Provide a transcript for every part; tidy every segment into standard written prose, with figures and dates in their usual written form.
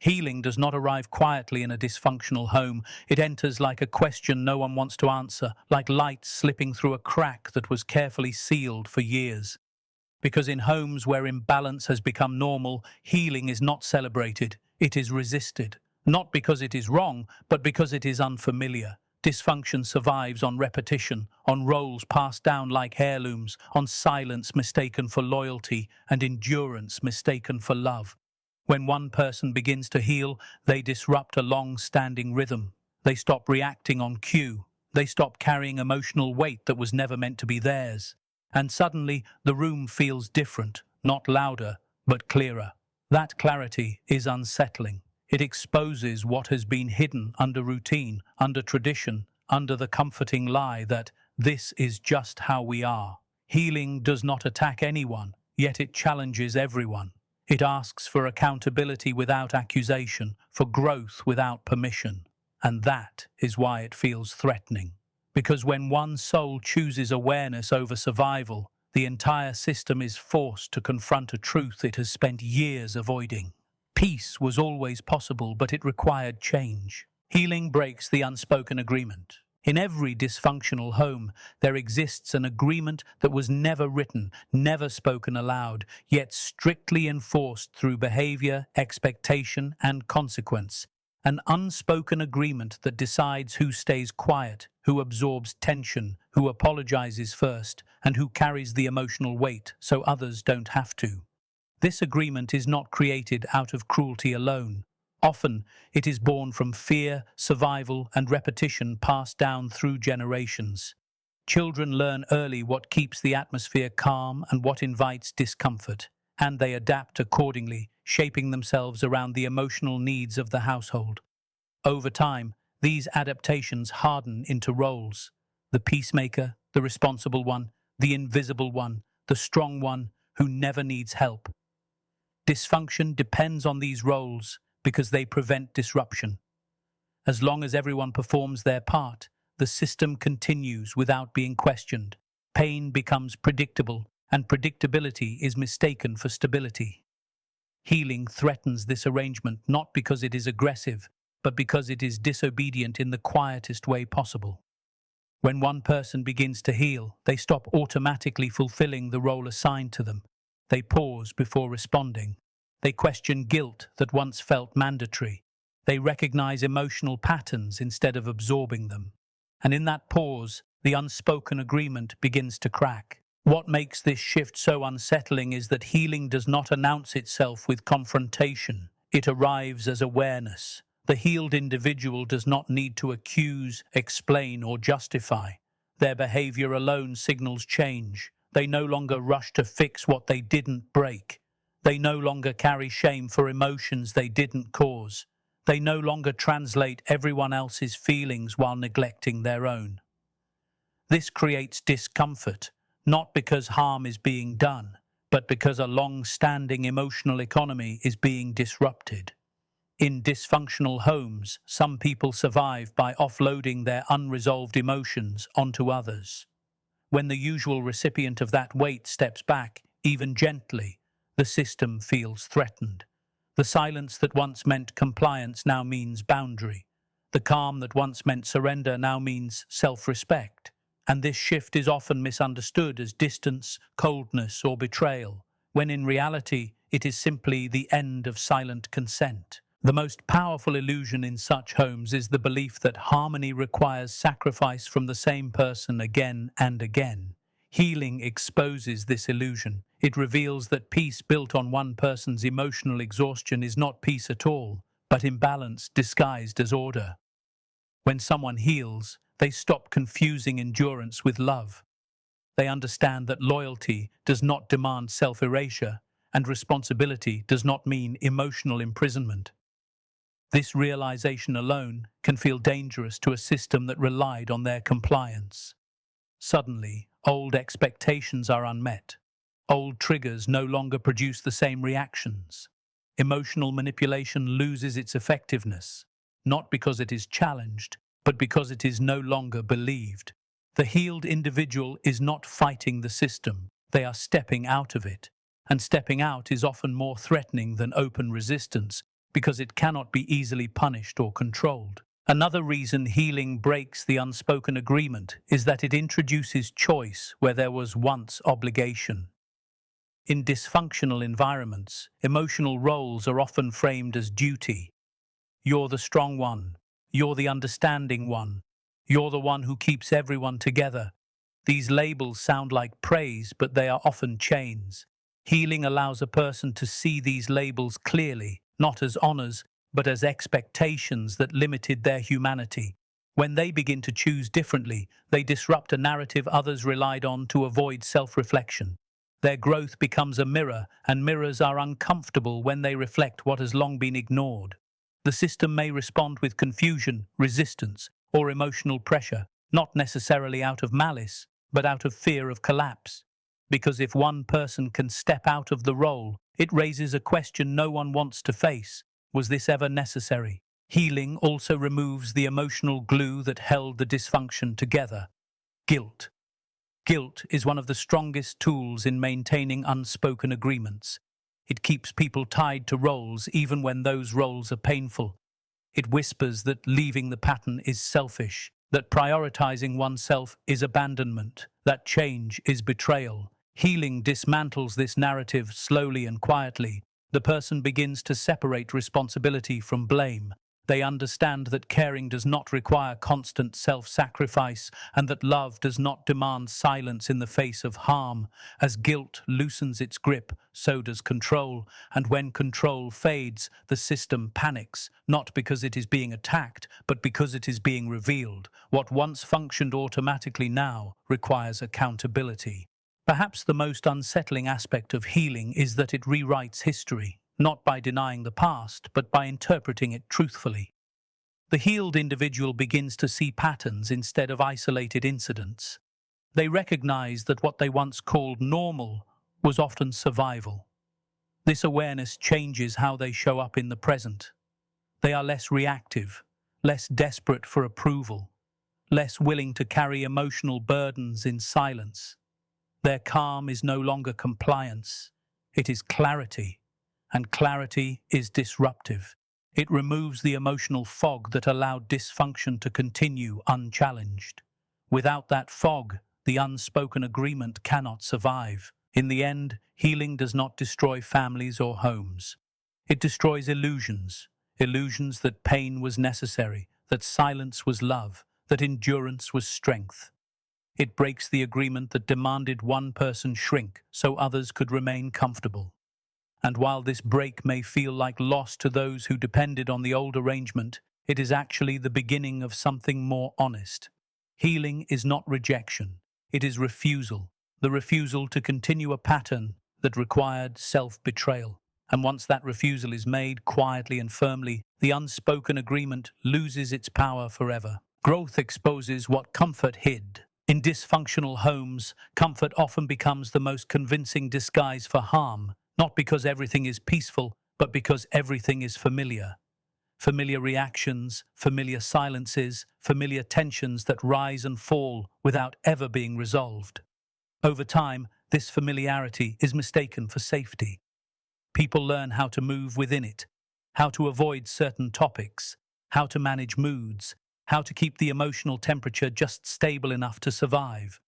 Healing does not arrive quietly in a dysfunctional home. It enters like a question no one wants to answer, like light slipping through a crack that was carefully sealed for years. Because in homes where imbalance has become normal, healing is not celebrated, it is resisted. Not because it is wrong, but because it is unfamiliar. Dysfunction survives on repetition, on roles passed down like heirlooms, on silence mistaken for loyalty, and endurance mistaken for love. When one person begins to heal, they disrupt a long-standing rhythm. They stop reacting on cue. They stop carrying emotional weight that was never meant to be theirs. And suddenly, the room feels different, not louder, but clearer. That clarity is unsettling. It exposes what has been hidden under routine, under tradition, under the comforting lie that this is just how we are. Healing does not attack anyone, yet it challenges everyone. It asks for accountability without accusation, for growth without permission. And that is why it feels threatening. Because when one soul chooses awareness over survival, the entire system is forced to confront a truth it has spent years avoiding. Peace was always possible, but it required change. Healing breaks the unspoken agreement. In every dysfunctional home, there exists an agreement that was never written, never spoken aloud, yet strictly enforced through behavior, expectation, and consequence. An unspoken agreement that decides who stays quiet, who absorbs tension, who apologizes first, and who carries the emotional weight so others don't have to. This agreement is not created out of cruelty alone. Often, it is born from fear, survival, and repetition passed down through generations. Children learn early what keeps the atmosphere calm and what invites discomfort, and they adapt accordingly, shaping themselves around the emotional needs of the household. Over time, these adaptations harden into roles: the peacemaker, the responsible one, the invisible one, the strong one who never needs help. Dysfunction depends on these roles because they prevent disruption. As long as everyone performs their part, the system continues without being questioned. Pain becomes predictable, and predictability is mistaken for stability. Healing threatens this arrangement not because it is aggressive, but because it is disobedient in the quietest way possible. When one person begins to heal, they stop automatically fulfilling the role assigned to them. They pause before responding. They question guilt that once felt mandatory. They recognize emotional patterns instead of absorbing them. And in that pause, the unspoken agreement begins to crack. What makes this shift so unsettling is that healing does not announce itself with confrontation. It arrives as awareness. The healed individual does not need to accuse, explain, or justify. Their behavior alone signals change. They no longer rush to fix what they didn't break. They no longer carry shame for emotions they didn't cause. They no longer translate everyone else's feelings while neglecting their own. This creates discomfort, not because harm is being done, but because a long-standing emotional economy is being disrupted. In dysfunctional homes, some people survive by offloading their unresolved emotions onto others. When the usual recipient of that weight steps back, even gently, the system feels threatened. The silence that once meant compliance now means boundary. The calm that once meant surrender now means self-respect. And this shift is often misunderstood as distance, coldness, or betrayal, when in reality it is simply the end of silent consent. The most powerful illusion in such homes is the belief that harmony requires sacrifice from the same person again and again. Healing exposes this illusion. It reveals that peace built on one person's emotional exhaustion is not peace at all, but imbalance disguised as order. When someone heals, they stop confusing endurance with love. They understand that loyalty does not demand self-erasure, and responsibility does not mean emotional imprisonment. This realization alone can feel dangerous to a system that relied on their compliance. Suddenly, old expectations are unmet. Old triggers no longer produce the same reactions. Emotional manipulation loses its effectiveness, not because it is challenged, but because it is no longer believed. The healed individual is not fighting the system, they are stepping out of it. And stepping out is often more threatening than open resistance, because it cannot be easily punished or controlled. Another reason healing breaks the unspoken agreement is that it introduces choice where there was once obligation. In dysfunctional environments, emotional roles are often framed as duty. You're the strong one. You're the understanding one. You're the one who keeps everyone together. These labels sound like praise, but they are often chains. Healing allows a person to see these labels clearly, not as honors, but as expectations that limited their humanity. When they begin to choose differently, they disrupt a narrative others relied on to avoid self-reflection. Their growth becomes a mirror, and mirrors are uncomfortable when they reflect what has long been ignored. The system may respond with confusion, resistance, or emotional pressure, not necessarily out of malice, but out of fear of collapse. Because if one person can step out of the role, it raises a question no one wants to face. Was this ever necessary? Healing also removes the emotional glue that held the dysfunction together. Guilt. Guilt is one of the strongest tools in maintaining unspoken agreements. It keeps people tied to roles even when those roles are painful. It whispers that leaving the pattern is selfish, that prioritizing oneself is abandonment, that change is betrayal. Healing dismantles this narrative slowly and quietly. The person begins to separate responsibility from blame. They understand that caring does not require constant self-sacrifice and that love does not demand silence in the face of harm. As guilt loosens its grip, so does control, and when control fades, the system panics, not because it is being attacked, but because it is being revealed. What once functioned automatically now requires accountability. Perhaps the most unsettling aspect of healing is that it rewrites history, not by denying the past, but by interpreting it truthfully. The healed individual begins to see patterns instead of isolated incidents. They recognize that what they once called normal was often survival. This awareness changes how they show up in the present. They are less reactive, less desperate for approval, less willing to carry emotional burdens in silence. Their calm is no longer compliance, it is clarity, and clarity is disruptive. It removes the emotional fog that allowed dysfunction to continue unchallenged. Without that fog, the unspoken agreement cannot survive. In the end, healing does not destroy families or homes. It destroys illusions, illusions that pain was necessary, that silence was love, that endurance was strength. It breaks the agreement that demanded one person shrink so others could remain comfortable. And while this break may feel like loss to those who depended on the old arrangement, it is actually the beginning of something more honest. Healing is not rejection, it is refusal, the refusal to continue a pattern that required self-betrayal. And once that refusal is made quietly and firmly, the unspoken agreement loses its power forever. Growth exposes what comfort hid. In dysfunctional homes, comfort often becomes the most convincing disguise for harm, not because everything is peaceful, but because everything is familiar. Familiar reactions, familiar silences, familiar tensions that rise and fall without ever being resolved. Over time, this familiarity is mistaken for safety. People learn how to move within it, how to avoid certain topics, how to manage moods, how to keep the emotional temperature just stable enough to survive.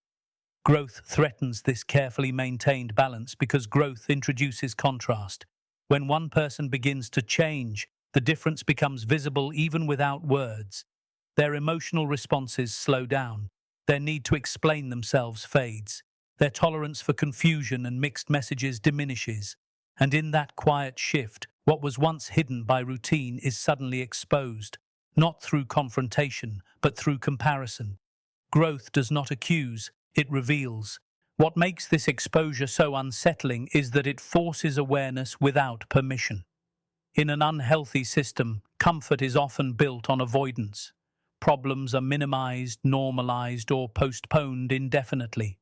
Growth threatens this carefully maintained balance because growth introduces contrast. When one person begins to change, the difference becomes visible even without words. Their emotional responses slow down. Their need to explain themselves fades. Their tolerance for confusion and mixed messages diminishes. And in that quiet shift, what was once hidden by routine is suddenly exposed, not through confrontation, but through comparison. Growth does not accuse, it reveals. What makes this exposure so unsettling is that it forces awareness without permission. In an unhealthy system, comfort is often built on avoidance. Problems are minimized, normalized, or postponed indefinitely.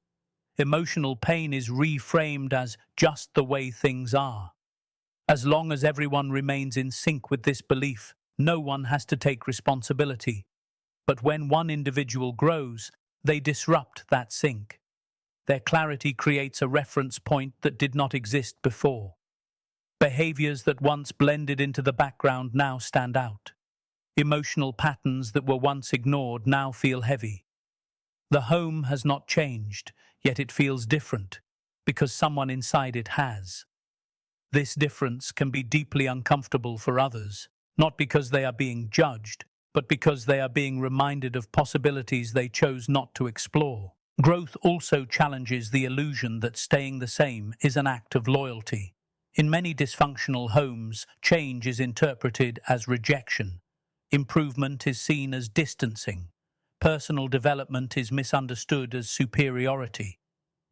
Emotional pain is reframed as just the way things are. As long as everyone remains in sync with this belief, no one has to take responsibility. But when one individual grows, they disrupt that sync. Their clarity creates a reference point that did not exist before. Behaviors that once blended into the background now stand out. Emotional patterns that were once ignored now feel heavy. The home has not changed, yet it feels different, because someone inside it has. This difference can be deeply uncomfortable for others, not because they are being judged, but because they are being reminded of possibilities they chose not to explore. Growth also challenges the illusion that staying the same is an act of loyalty. In many dysfunctional homes, change is interpreted as rejection. Improvement is seen as distancing. Personal development is misunderstood as superiority.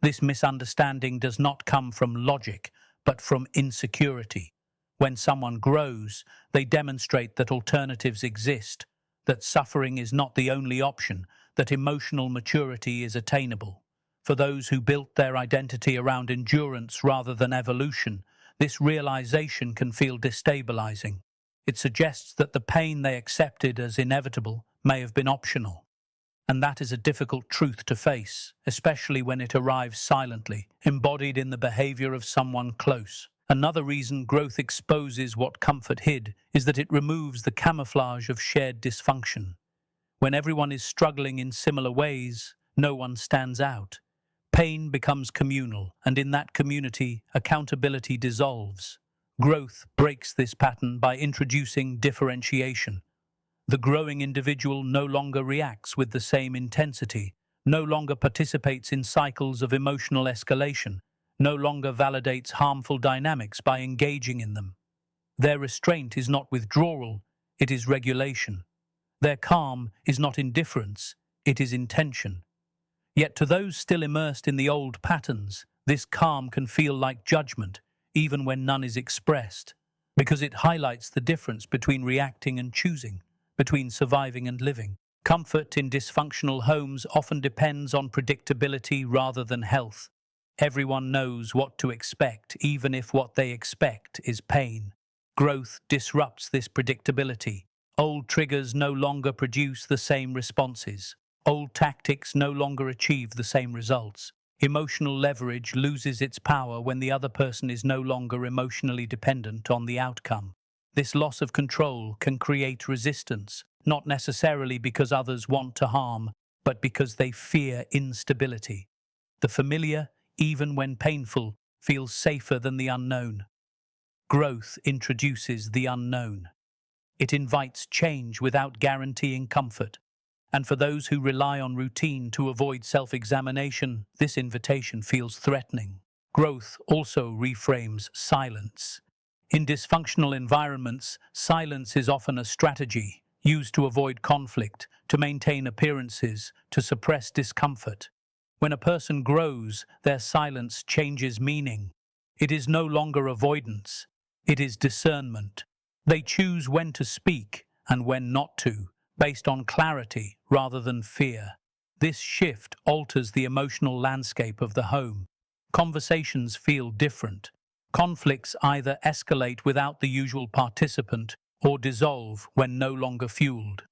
This misunderstanding does not come from logic, but from insecurity. When someone grows, they demonstrate that alternatives exist, that suffering is not the only option, that emotional maturity is attainable. For those who built their identity around endurance rather than evolution, this realization can feel destabilizing. It suggests that the pain they accepted as inevitable may have been optional. And that is a difficult truth to face, especially when it arrives silently, embodied in the behavior of someone close. Another reason growth exposes what comfort hid is that it removes the camouflage of shared dysfunction. When everyone is struggling in similar ways, no one stands out. Pain becomes communal, and in that community, accountability dissolves. Growth breaks this pattern by introducing differentiation. The growing individual no longer reacts with the same intensity, no longer participates in cycles of emotional escalation, no longer validates harmful dynamics by engaging in them. Their restraint is not withdrawal, it is regulation. Their calm is not indifference, it is intention. Yet to those still immersed in the old patterns, this calm can feel like judgment, even when none is expressed, because it highlights the difference between reacting and choosing, between surviving and living. Comfort in dysfunctional homes often depends on predictability rather than health. Everyone knows what to expect, even if what they expect is pain. Growth disrupts this predictability. Old triggers no longer produce the same responses. Old tactics no longer achieve the same results. Emotional leverage loses its power when the other person is no longer emotionally dependent on the outcome. This loss of control can create resistance, not necessarily because others want to harm, but because they fear instability. The familiar, even when painful, feels safer than the unknown. Growth introduces the unknown. It invites change without guaranteeing comfort. And for those who rely on routine to avoid self-examination, this invitation feels threatening. Growth also reframes silence. In dysfunctional environments, silence is often a strategy used to avoid conflict, to maintain appearances, to suppress discomfort. When a person grows, their silence changes meaning. It is no longer avoidance, it is discernment. They choose when to speak and when not to, based on clarity rather than fear. This shift alters the emotional landscape of the home. Conversations feel different. Conflicts either escalate without the usual participant or dissolve when no longer fueled.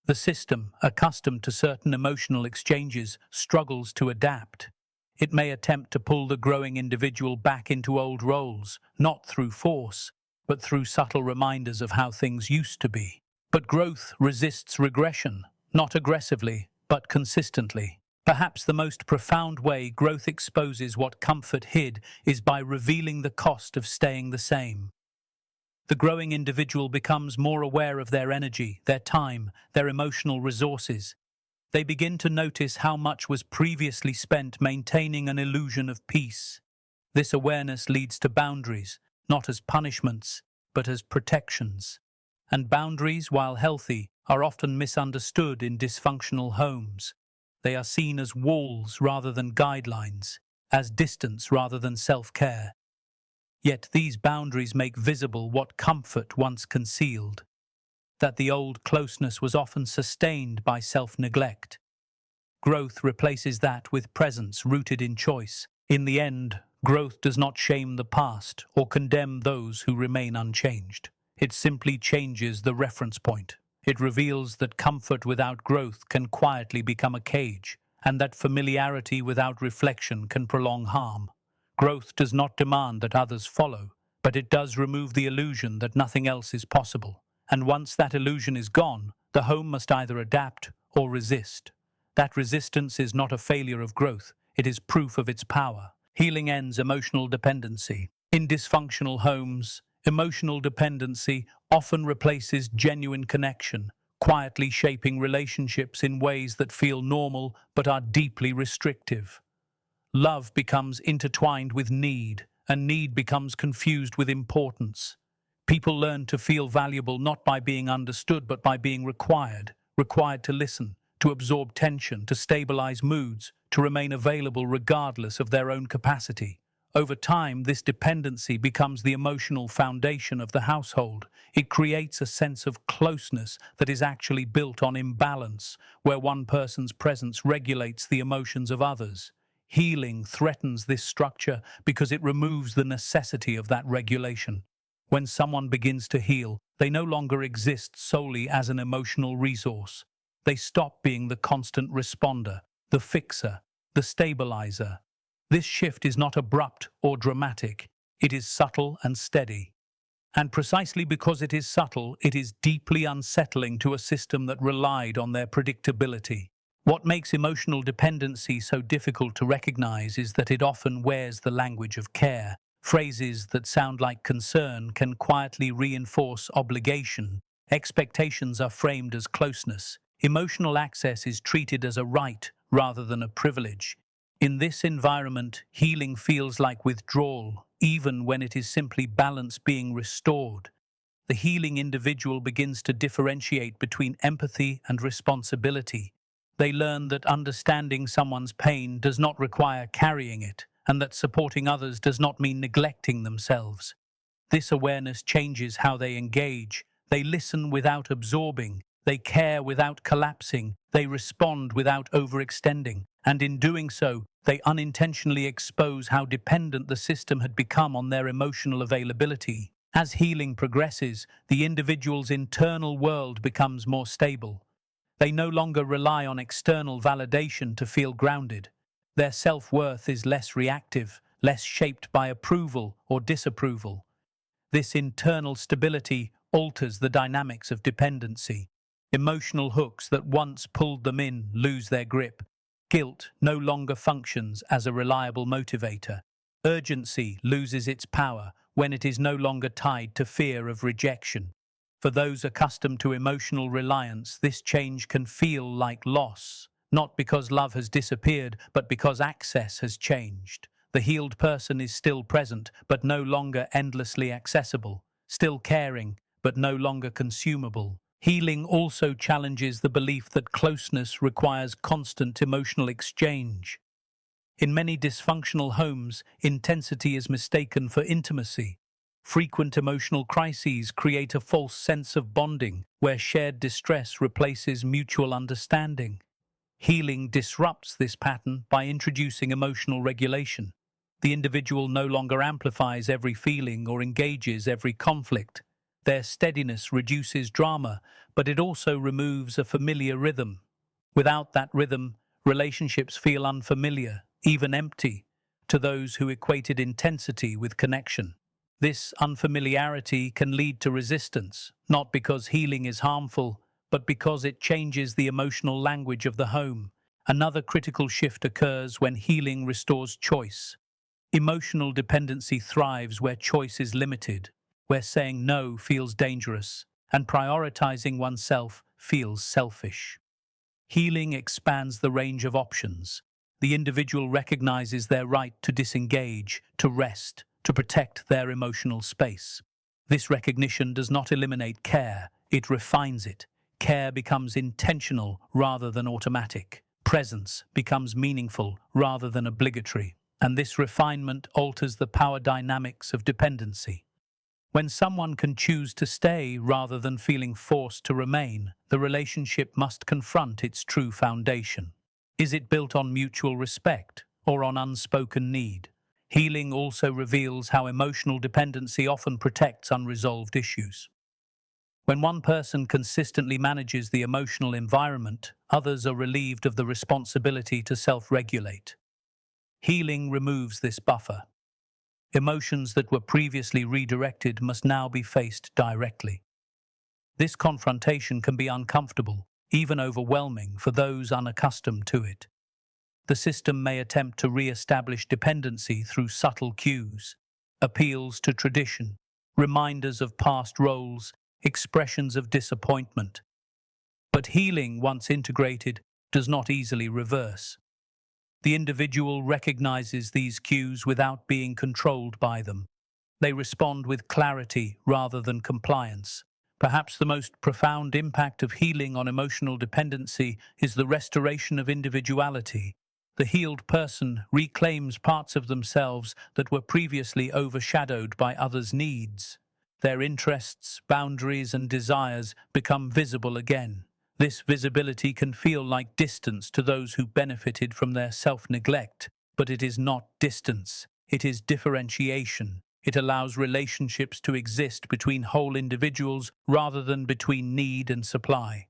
The system, accustomed to certain emotional exchanges, struggles to adapt. It may attempt to pull the growing individual back into old roles, not through force, but through subtle reminders of how things used to be. But growth resists regression, not aggressively, but consistently. Perhaps the most profound way growth exposes what comfort hid is by revealing the cost of staying the same. The growing individual becomes more aware of their energy, their time, their emotional resources. They begin to notice how much was previously spent maintaining an illusion of peace. This awareness leads to boundaries, not as punishments, but as protections. And boundaries, while healthy, are often misunderstood in dysfunctional homes. They are seen as walls rather than guidelines, as distance rather than self-care. Yet these boundaries make visible what comfort once concealed, that the old closeness was often sustained by self-neglect. Growth replaces that with presence rooted in choice. In the end, growth does not shame the past or condemn those who remain unchanged. It simply changes the reference point. It reveals that comfort without growth can quietly become a cage, and that familiarity without reflection can prolong harm. Growth does not demand that others follow, but it does remove the illusion that nothing else is possible. And once that illusion is gone, the home must either adapt or resist. That resistance is not a failure of growth, it is proof of its power. Healing ends emotional dependency. In dysfunctional homes, emotional dependency often replaces genuine connection, quietly shaping relationships in ways that feel normal but are deeply restrictive. Love becomes intertwined with need, and need becomes confused with importance. People learn to feel valuable not by being understood but by being required to listen, to absorb tension, to stabilize moods, to remain available regardless of their own capacity. Over time, this dependency becomes the emotional foundation of the household. It creates a sense of closeness that is actually built on imbalance, where one person's presence regulates the emotions of others. Healing threatens this structure because it removes the necessity of that regulation. When someone begins to heal, they no longer exist solely as an emotional resource. They stop being the constant responder, the fixer, the stabilizer. This shift is not abrupt or dramatic. It is subtle and steady. And precisely because it is subtle, it is deeply unsettling to a system that relied on their predictability. What makes emotional dependency so difficult to recognize is that it often wears the language of care. Phrases that sound like concern can quietly reinforce obligation. Expectations are framed as closeness. Emotional access is treated as a right rather than a privilege. In this environment, healing feels like withdrawal, even when it is simply balance being restored. The healing individual begins to differentiate between empathy and responsibility. They learn that understanding someone's pain does not require carrying it, and that supporting others does not mean neglecting themselves. This awareness changes how they engage. They listen without absorbing. They care without collapsing. They respond without overextending. And in doing so, they unintentionally expose how dependent the system had become on their emotional availability. As healing progresses, the individual's internal world becomes more stable. They no longer rely on external validation to feel grounded. Their self-worth is less reactive, less shaped by approval or disapproval. This internal stability alters the dynamics of dependency. Emotional hooks that once pulled them in lose their grip. Guilt no longer functions as a reliable motivator. Urgency loses its power when it is no longer tied to fear of rejection. For those accustomed to emotional reliance, this change can feel like loss, not because love has disappeared, but because access has changed. The healed person is still present, but no longer endlessly accessible, still caring, but no longer consumable. Healing also challenges the belief that closeness requires constant emotional exchange. In many dysfunctional homes, intensity is mistaken for intimacy. Frequent emotional crises create a false sense of bonding, where shared distress replaces mutual understanding. Healing disrupts this pattern by introducing emotional regulation. The individual no longer amplifies every feeling or engages every conflict. Their steadiness reduces drama, but it also removes a familiar rhythm. Without that rhythm, relationships feel unfamiliar, even empty, to those who equated intensity with connection. This unfamiliarity can lead to resistance, not because healing is harmful, but because it changes the emotional language of the home. Another critical shift occurs when healing restores choice. Emotional dependency thrives where choice is limited, where saying no feels dangerous, and prioritizing oneself feels selfish. Healing expands the range of options. The individual recognizes their right to disengage, to rest, to protect their emotional space. This recognition does not eliminate care, it refines it. Care becomes intentional rather than automatic. Presence becomes meaningful rather than obligatory. And this refinement alters the power dynamics of dependency. When someone can choose to stay rather than feeling forced to remain, the relationship must confront its true foundation. Is it built on mutual respect or on unspoken need? Healing also reveals how emotional dependency often protects unresolved issues. When one person consistently manages the emotional environment, others are relieved of the responsibility to self-regulate. Healing removes this buffer. Emotions that were previously redirected must now be faced directly. This confrontation can be uncomfortable, even overwhelming for those unaccustomed to it. The system may attempt to re-establish dependency through subtle cues, appeals to tradition, reminders of past roles, expressions of disappointment. But healing, once integrated, does not easily reverse. The individual recognizes these cues without being controlled by them. They respond with clarity rather than compliance. Perhaps the most profound impact of healing on emotional dependency is the restoration of individuality. The healed person reclaims parts of themselves that were previously overshadowed by others' needs. Their interests, boundaries, and desires become visible again. This visibility can feel like distance to those who benefited from their self-neglect, but it is not distance, it is differentiation. It allows relationships to exist between whole individuals rather than between need and supply.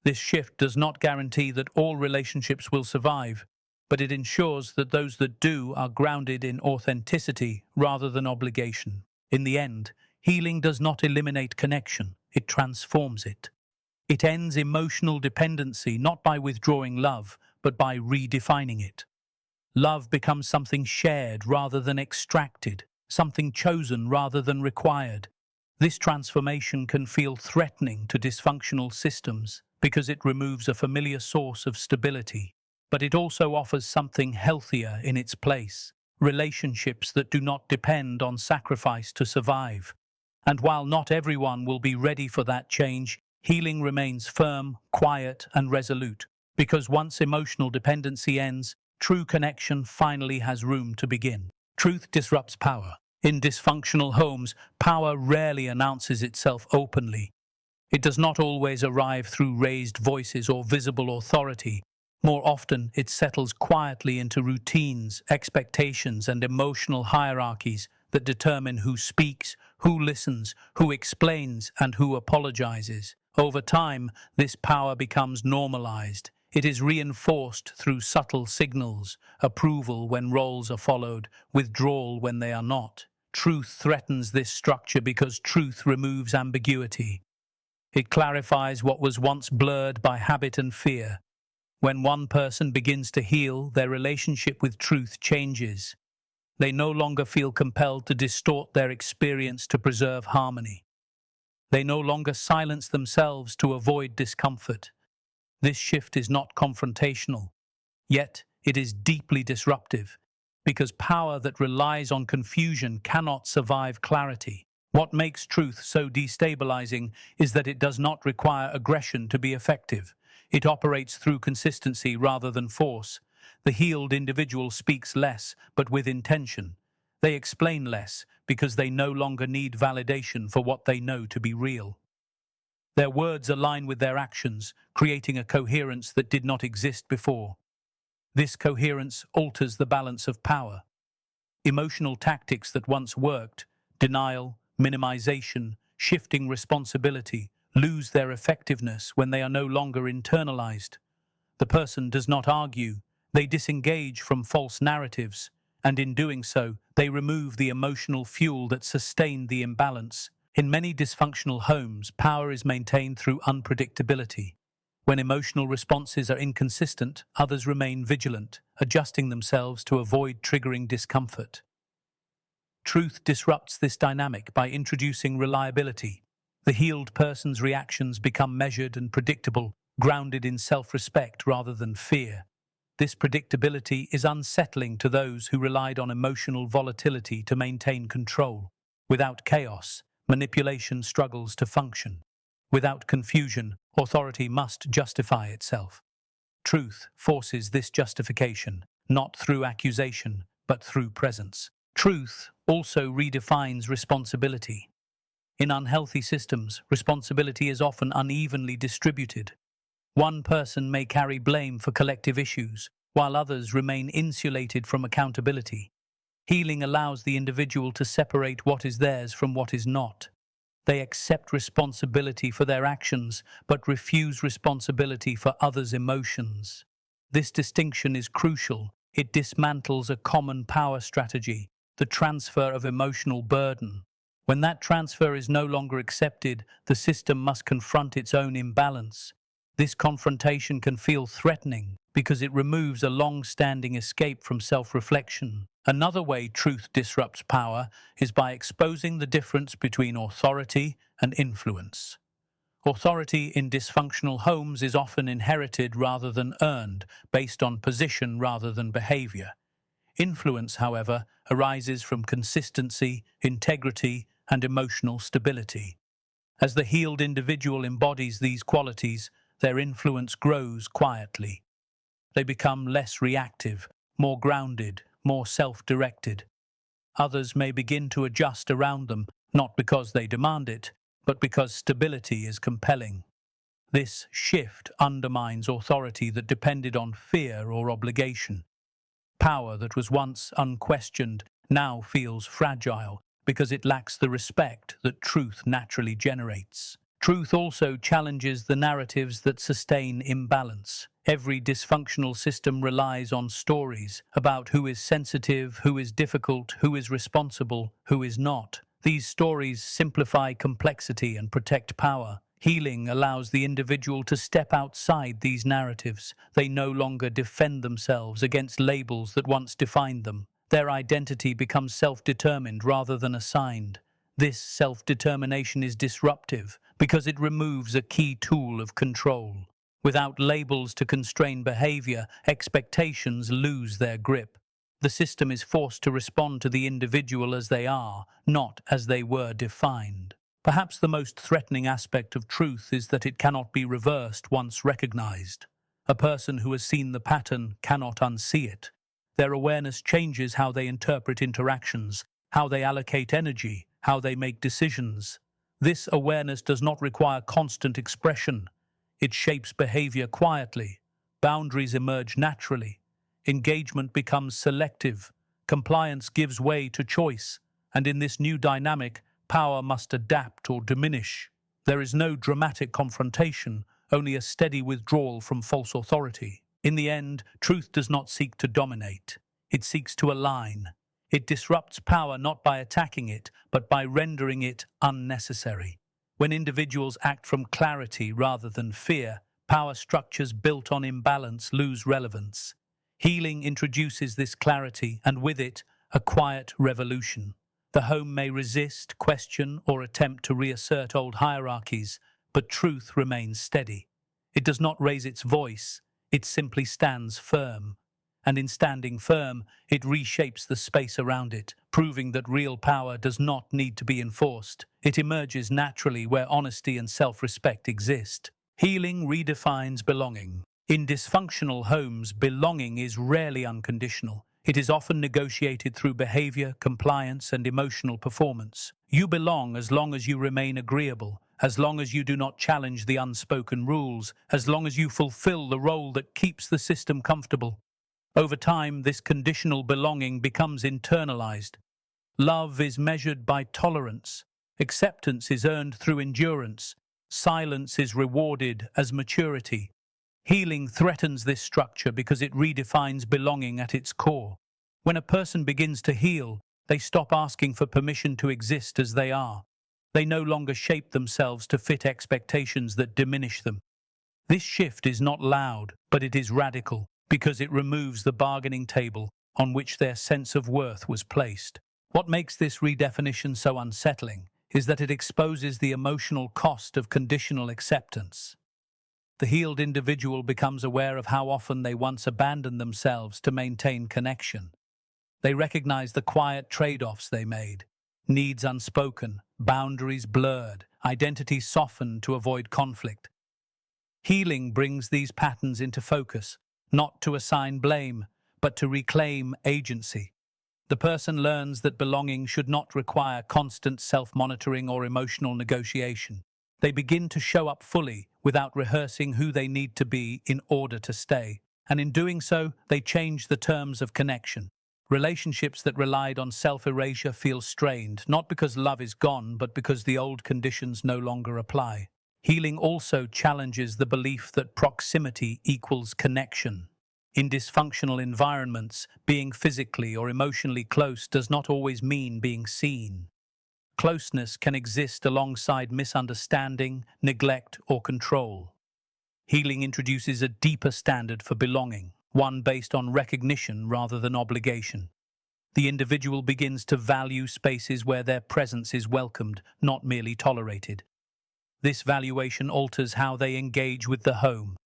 This shift does not guarantee that all relationships will survive, but it ensures that those that do are grounded in authenticity rather than obligation. In the end, healing does not eliminate connection, it transforms it. It ends emotional dependency not by withdrawing love, but by redefining it. Love becomes something shared rather than extracted, something chosen rather than required. This transformation can feel threatening to dysfunctional systems because it removes a familiar source of stability, but it also offers something healthier in its place, relationships that do not depend on sacrifice to survive. And while not everyone will be ready for that change, healing remains firm, quiet, and resolute, because once emotional dependency ends, true connection finally has room to begin. Truth disrupts power. In dysfunctional homes, power rarely announces itself openly. It does not always arrive through raised voices or visible authority. More often, it settles quietly into routines, expectations, and emotional hierarchies that determine who speaks, who listens, who explains, and who apologizes. Over time, this power becomes normalized. It is reinforced through subtle signals, approval when roles are followed, withdrawal when they are not. Truth threatens this structure because truth removes ambiguity. It clarifies what was once blurred by habit and fear. When one person begins to heal, their relationship with truth changes. They no longer feel compelled to distort their experience to preserve harmony. They no longer silence themselves to avoid discomfort. This shift is not confrontational, yet it is deeply disruptive, because power that relies on confusion cannot survive clarity. What makes truth so destabilizing is that it does not require aggression to be effective. It operates through consistency rather than force. The healed individual speaks less, but with intention. They explain less because they no longer need validation for what they know to be real. Their words align with their actions, creating a coherence that did not exist before. This coherence alters the balance of power. Emotional tactics that once worked, denial, minimization, shifting responsibility, lose their effectiveness when they are no longer internalized. The person does not argue, they disengage from false narratives, and in doing so, they remove the emotional fuel that sustained the imbalance. In many dysfunctional homes, power is maintained through unpredictability. When emotional responses are inconsistent, others remain vigilant, adjusting themselves to avoid triggering discomfort. Truth disrupts this dynamic by introducing reliability. The healed person's reactions become measured and predictable, grounded in self-respect rather than fear. This predictability is unsettling to those who relied on emotional volatility to maintain control. Without chaos, manipulation struggles to function. Without confusion, authority must justify itself. Truth forces this justification, not through accusation, but through presence. Truth also redefines responsibility. In unhealthy systems, responsibility is often unevenly distributed. One person may carry blame for collective issues, while others remain insulated from accountability. Healing allows the individual to separate what is theirs from what is not. They accept responsibility for their actions, but refuse responsibility for others' emotions. This distinction is crucial. It dismantles a common power strategy, the transfer of emotional burden. When that transfer is no longer accepted, the system must confront its own imbalance. This confrontation can feel threatening because it removes a long-standing escape from self-reflection. Another way truth disrupts power is by exposing the difference between authority and influence. Authority in dysfunctional homes is often inherited rather than earned, based on position rather than behavior. Influence, however, arises from consistency, integrity, and emotional stability. As the healed individual embodies these qualities, their influence grows quietly. They become less reactive, more grounded, more self-directed. Others may begin to adjust around them, not because they demand it, but because stability is compelling. This shift undermines authority that depended on fear or obligation. Power that was once unquestioned now feels fragile because it lacks the respect that truth naturally generates. Truth also challenges the narratives that sustain imbalance. Every dysfunctional system relies on stories about who is sensitive, who is difficult, who is responsible, who is not. These stories simplify complexity and protect power. Healing allows the individual to step outside these narratives. They no longer defend themselves against labels that once defined them. Their identity becomes self-determined rather than assigned. This self-determination is disruptive because it removes a key tool of control. Without labels to constrain behavior, expectations lose their grip. The system is forced to respond to the individual as they are, not as they were defined. Perhaps the most threatening aspect of truth is that it cannot be reversed once recognized. A person who has seen the pattern cannot unsee it. Their awareness changes how they interpret interactions, how they allocate energy, how they make decisions. This awareness does not require constant expression. It shapes behavior quietly. Boundaries emerge naturally. Engagement becomes selective. Compliance gives way to choice. And in this new dynamic, power must adapt or diminish. There is no dramatic confrontation, only a steady withdrawal from false authority. In the end, truth does not seek to dominate. It seeks to align. It disrupts power not by attacking it, but by rendering it unnecessary. When individuals act from clarity rather than fear, power structures built on imbalance lose relevance. Healing introduces this clarity, and with it, a quiet revolution. The home may resist, question, or attempt to reassert old hierarchies, but truth remains steady. It does not raise its voice, it simply stands firm. And in standing firm, it reshapes the space around it, proving that real power does not need to be enforced. It emerges naturally where honesty and self-respect exist. Healing redefines belonging. In dysfunctional homes, belonging is rarely unconditional. It is often negotiated through behavior, compliance, and emotional performance. You belong as long as you remain agreeable, as long as you do not challenge the unspoken rules, as long as you fulfill the role that keeps the system comfortable. Over time, this conditional belonging becomes internalized. Love is measured by tolerance. Acceptance is earned through endurance. Silence is rewarded as maturity. Healing threatens this structure because it redefines belonging at its core. When a person begins to heal, they stop asking for permission to exist as they are. They no longer shape themselves to fit expectations that diminish them. This shift is not loud, but it is radical, because it removes the bargaining table on which their sense of worth was placed. What makes this redefinition so unsettling is that it exposes the emotional cost of conditional acceptance. The healed individual becomes aware of how often they once abandoned themselves to maintain connection. They recognize the quiet trade-offs they made. Needs unspoken, boundaries blurred, identity softened to avoid conflict. Healing brings these patterns into focus, not to assign blame, but to reclaim agency. The person learns that belonging should not require constant self-monitoring or emotional negotiation. They begin to show up fully without rehearsing who they need to be in order to stay. And in doing so, they change the terms of connection. Relationships that relied on self-erasure feel strained, not because love is gone, but because the old conditions no longer apply. Healing also challenges the belief that proximity equals connection. In dysfunctional environments, being physically or emotionally close does not always mean being seen. Closeness can exist alongside misunderstanding, neglect, or control. Healing introduces a deeper standard for belonging, one based on recognition rather than obligation. The individual begins to value spaces where their presence is welcomed, not merely tolerated. This valuation alters how they engage with the home.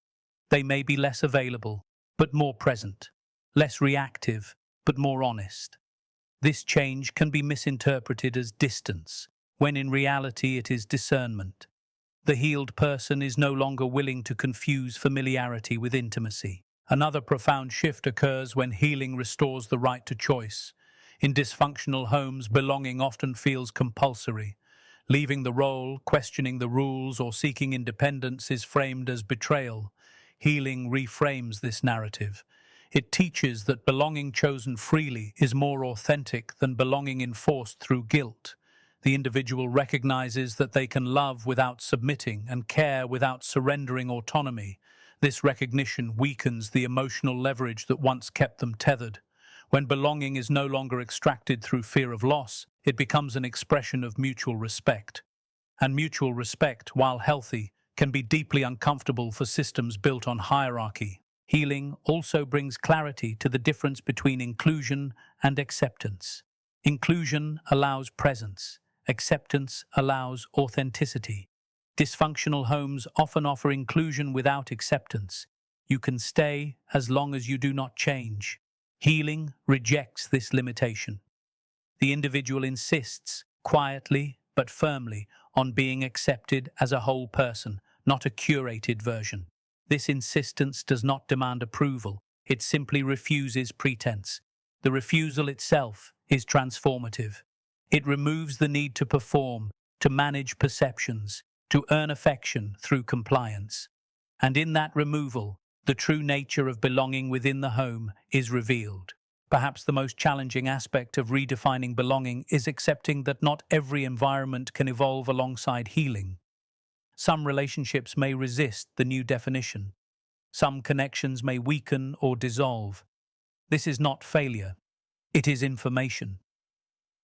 They may be less available, but more present, less reactive, but more honest. This change can be misinterpreted as distance, when in reality it is discernment. The healed person is no longer willing to confuse familiarity with intimacy. Another profound shift occurs when healing restores the right to choice. In dysfunctional homes, belonging often feels compulsory. Leaving the role, questioning the rules, or seeking independence is framed as betrayal. Healing reframes this narrative. It teaches that belonging chosen freely is more authentic than belonging enforced through guilt. The individual recognizes that they can love without submitting and care without surrendering autonomy. This recognition weakens the emotional leverage that once kept them tethered. When belonging is no longer extracted through fear of loss, it becomes an expression of mutual respect. And mutual respect, while healthy, can be deeply uncomfortable for systems built on hierarchy. Healing also brings clarity to the difference between inclusion and acceptance. Inclusion allows presence. Acceptance allows authenticity. Dysfunctional homes often offer inclusion without acceptance. You can stay as long as you do not change. Healing rejects this limitation. The individual insists, quietly but firmly, on being accepted as a whole person, not a curated version. This insistence does not demand approval, it simply refuses pretense. The refusal itself is transformative. It removes the need to perform, to manage perceptions, to earn affection through compliance. And in that removal, the true nature of belonging within the home is revealed. Perhaps the most challenging aspect of redefining belonging is accepting that not every environment can evolve alongside healing. Some relationships may resist the new definition. Some connections may weaken or dissolve. This is not failure. It is information.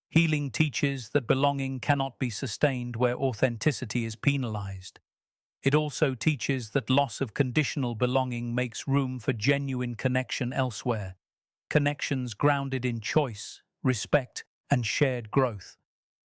Healing teaches that belonging cannot be sustained where authenticity is penalized. It also teaches that loss of conditional belonging makes room for genuine connection elsewhere. Connections grounded in choice, respect, and shared growth.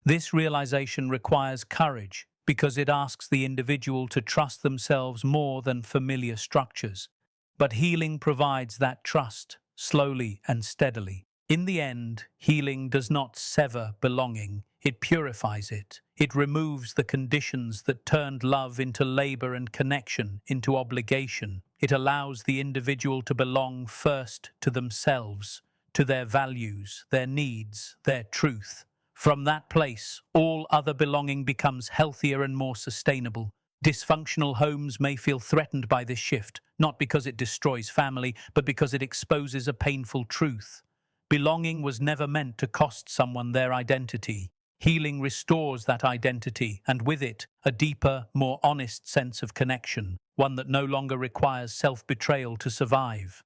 This realization requires courage because it asks the individual to trust themselves more than familiar structures. But healing provides that trust, slowly and steadily. In the end, healing does not sever belonging, it purifies it. It removes the conditions that turned love into labor and connection into obligation. It allows the individual to belong first to themselves, to their values, their needs, their truth. From that place, all other belonging becomes healthier and more sustainable. Dysfunctional homes may feel threatened by this shift, not because it destroys family, but because it exposes a painful truth. Belonging was never meant to cost someone their identity. Healing restores that identity, and with it, a deeper, more honest sense of connection, one that no longer requires self-betrayal to survive.